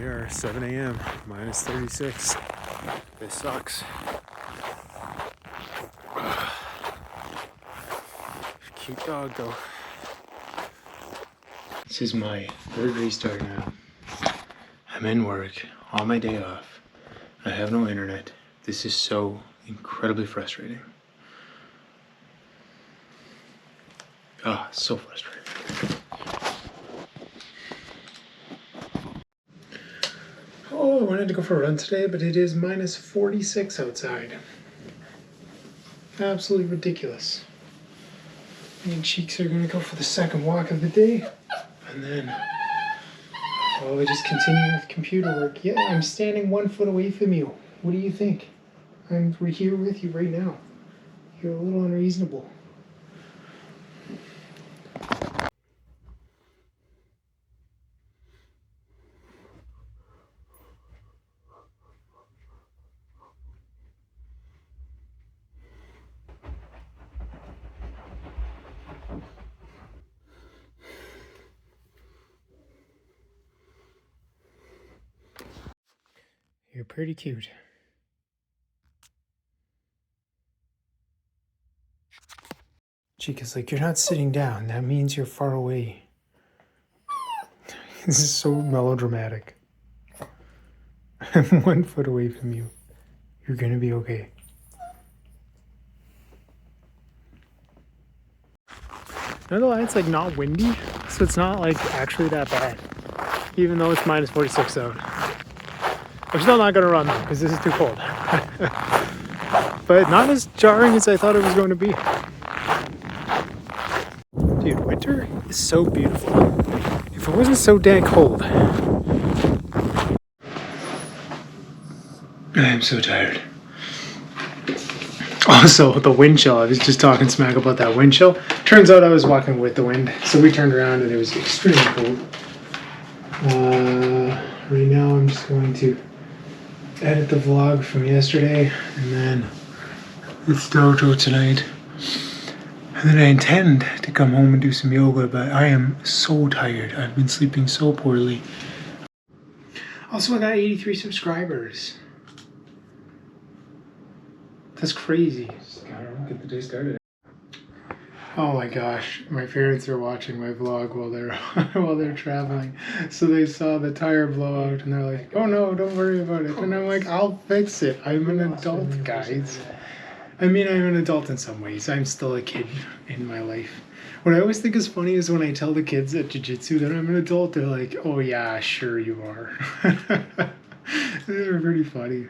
we are, 7 a.m., minus 36. This sucks. Cute dog though. This is my third restart now. I'm in work on my day off. I have no internet. This is so incredibly frustrating. Ah, so frustrating. Oh, I wanted to go for a run today, but it is minus 46 outside. Absolutely ridiculous. Me and Cheeks are going to go for the second walk of the day, and then we just continue with computer work. Yeah, I'm standing 1 foot away from you. What do you think? We're here with you right now. You're a little unreasonable. You're pretty cute. Chica's like, you're not sitting down. That means you're far away. This is so melodramatic. I'm 1 foot away from you. You're gonna be okay. Nonetheless, it's like not windy, so it's not like actually that bad. Even though it's minus 46 out. I'm still not gonna run though, because this is too cold. But not as jarring as I thought it was going to be. Dude, winter is so beautiful. If it wasn't so dang cold. I am so tired. Also, the wind chill. I was just talking smack about that wind chill. Turns out I was walking with the wind, so we turned around and it was extremely cold. Right now I'm just going to edit the vlog from yesterday, and then it's dojo tonight. And then I intend to come home and do some yoga, but I am so tired. I've been sleeping so poorly. Also, I got 83 subscribers. That's crazy. Just gotta get the day started. Oh my gosh, my parents are watching my vlog while they're traveling. So they saw the tire blowout and they're like, "Oh no, don't worry about it." And I'm like, "I'll fix it. I'm an adult, guys." I mean, I'm an adult in some ways. I'm still a kid in my life. What I always think is funny is when I tell the kids at jiu-jitsu that I'm an adult, they're like, "Oh yeah, sure you are." They're pretty funny.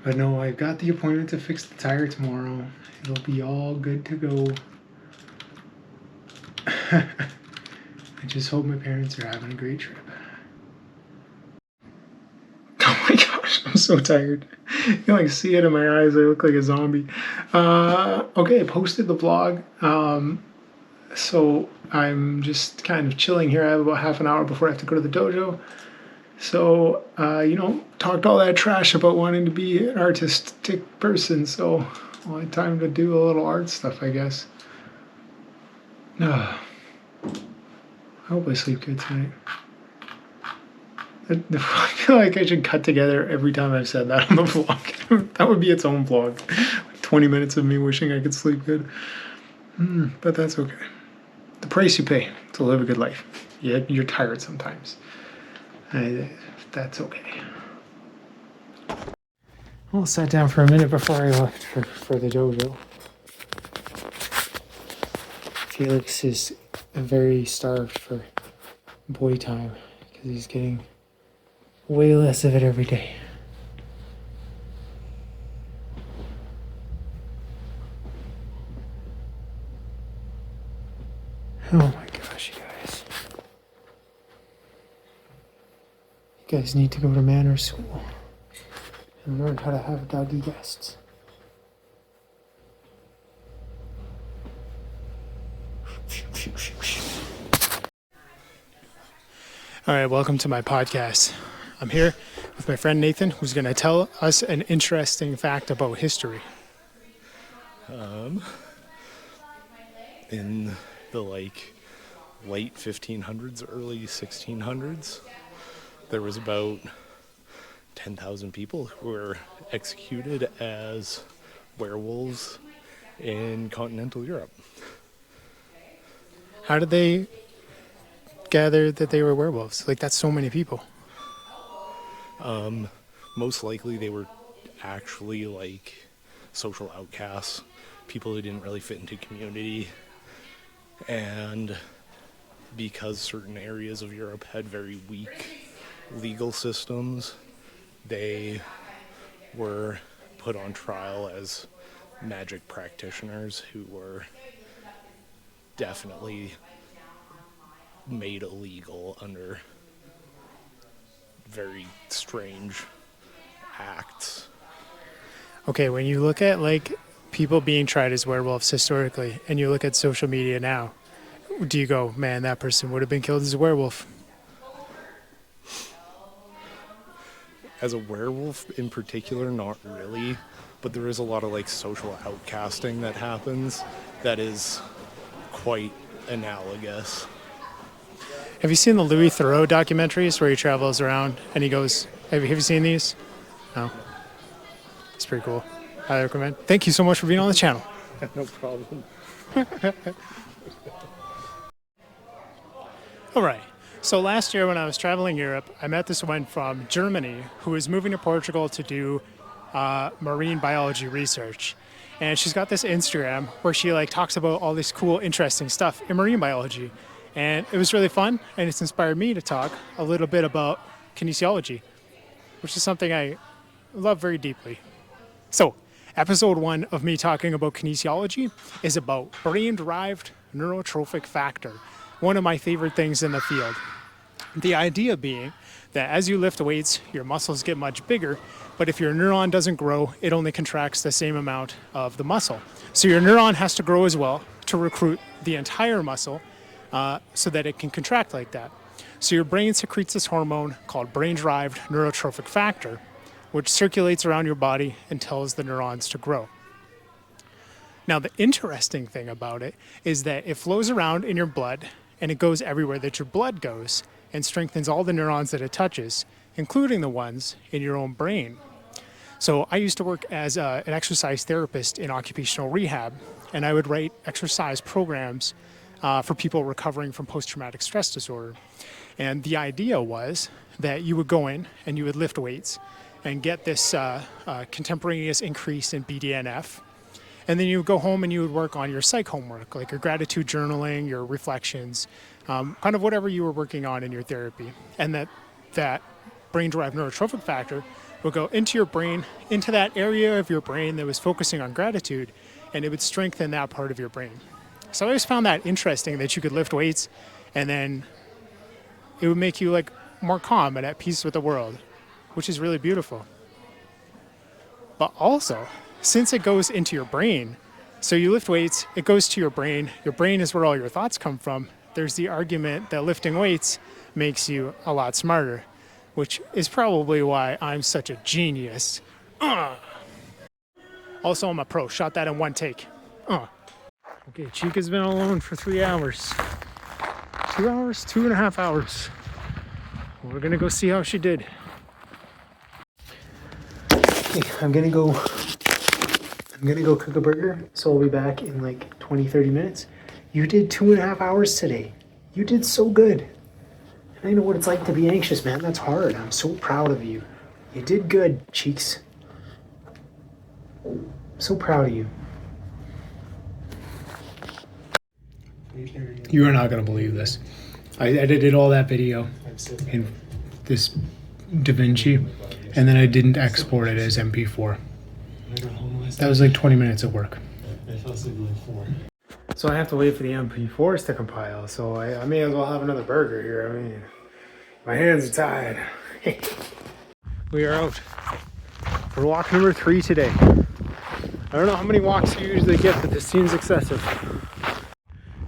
But no, I've got the appointment to fix the tire tomorrow. It'll be all good to go. I just hope my parents are having a great trip. Oh my gosh, I'm so tired. You can like see it in my eyes. I look like a zombie. Okay, I posted the vlog. So I'm just kind of chilling here. I have about half an hour before I have to go to the dojo. So, talked all that trash about wanting to be an artistic person, so I had time to do a little art stuff, I guess. I hope I sleep good tonight. I feel like I should cut together every time I've said that on the vlog. That would be its own vlog. 20 minutes of me wishing I could sleep good. But that's okay. The price you pay to live a good life. Yeah, you're tired sometimes. That's okay. Well, sat down for a minute before I left for the dojo. Felix is very starved for boy time because he's getting way less of it every day. Oh my gosh, you guys. You guys need to go to manners school and learn how to have doggy guests. All right, welcome to my podcast. I'm here with my friend Nathan, who's going to tell us an interesting fact about history. In the late 1500s, early 1600s, there was about 10,000 people who were executed as werewolves in continental Europe. How did they gather that they were werewolves? Like, that's so many people. Most likely they were actually like social outcasts, people who didn't really fit into community, and because certain areas of Europe had very weak legal systems, they were put on trial as magic practitioners who were definitely made illegal under very strange acts. Okay, when you look at like people being tried as werewolves historically, and you look at social media now, do you go, man, that person would have been killed as a werewolf? As a werewolf in particular, not really, but there is a lot of like social outcasting that happens that is quite analogous. Have you seen the Louis Theroux documentaries where he travels around and he goes, have you seen these? No? It's pretty cool. Highly recommend. Thank you so much for being on the channel. No problem. All right. So last year when I was traveling Europe, I met this woman from Germany who was moving to Portugal to do marine biology research. And she's got this Instagram where she like talks about all this cool, interesting stuff in marine biology. And it was really fun, and it's inspired me to talk a little bit about kinesiology, which is something I love very deeply. So, episode 1 of me talking about kinesiology is about brain-derived neurotrophic factor, one of my favorite things in the field. The idea being that as you lift weights, your muscles get much bigger, but if your neuron doesn't grow, it only contracts the same amount of the muscle. So your neuron has to grow as well to recruit the entire muscle so that it can contract like that. So your brain secretes this hormone called brain-derived neurotrophic factor, which circulates around your body and tells the neurons to grow. Now, the interesting thing about it is that it flows around in your blood and it goes everywhere that your blood goes and strengthens all the neurons that it touches, including the ones in your own brain. So I used to work as an exercise therapist in occupational rehab, and I would write exercise programs for people recovering from post-traumatic stress disorder. And the idea was that you would go in and you would lift weights and get this contemporaneous increase in BDNF. And then you would go home and you would work on your psych homework, like your gratitude journaling, your reflections, kind of whatever you were working on in your therapy. And that brain-derived neurotrophic factor would go into your brain, into that area of your brain that was focusing on gratitude, and it would strengthen that part of your brain. So I always found that interesting that you could lift weights and then it would make you like more calm and at peace with the world, which is really beautiful. But also, since it goes into your brain, so you lift weights, it goes to your brain is where all your thoughts come from. There's the argument that lifting weights makes you a lot smarter, which is probably why I'm such a genius. Also, I'm a pro, shot that in one take. Okay, Chica's been alone for 3 hours. 2 hours? 2.5 hours. We're gonna go see how she did. Okay, I'm gonna go cook a burger, so I'll be back in like 20-30 minutes. You did 2.5 hours today. You did so good. And I know what it's like to be anxious, man. That's hard. I'm so proud of you. You did good, Cheeks. I'm so proud of you. You are not going to believe this. I edited all that video in this DaVinci, and then I didn't export it as MP4. That was like 20 minutes of work. So I have to wait for the MP4s to compile, so I may as well have another burger here. I mean, my hands are tied. We are out for walk number 3 today. I don't know how many walks you usually get, but this seems excessive.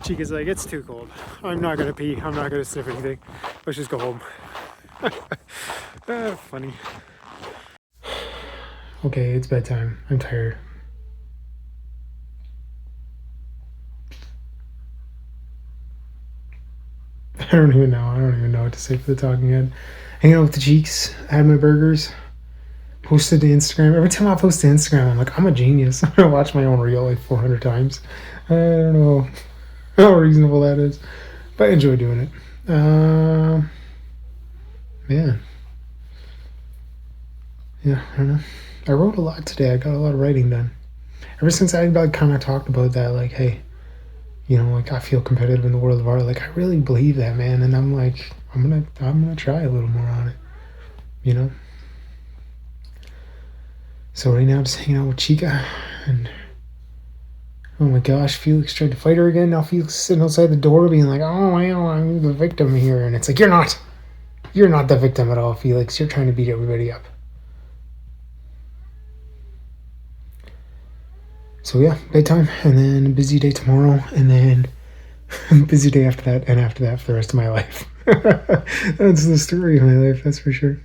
Chica's like, it's too cold. I'm not gonna pee. I'm not gonna sniff anything. Let's just go home. Funny. Okay, it's bedtime. I'm tired. I don't even know. I don't even know what to say for the talking head. Hanging out with the cheeks. I had my burgers. Posted to Instagram. Every time I post to Instagram, I'm like, I'm a genius. I watch my own reel like 400 times. I don't know how reasonable that is, but I enjoy doing it. Man. Yeah, I don't know. I wrote a lot today. I got a lot of writing done. Ever since I like kind of talked about that, like, hey, like I feel competitive in the world of art. Like I really believe that, man. And I'm like, I'm gonna try a little more on it. So right now, just hanging out with Chica, and oh my gosh, Felix tried to fight her again. Now Felix is sitting outside the door, being like, "Oh, well, I'm the victim here," and it's like, "You're not. You're not the victim at all, Felix. You're trying to beat everybody up." So yeah, bedtime, and then a busy day tomorrow, and then busy day after that, and after that for the rest of my life. That's the story of my life, that's for sure.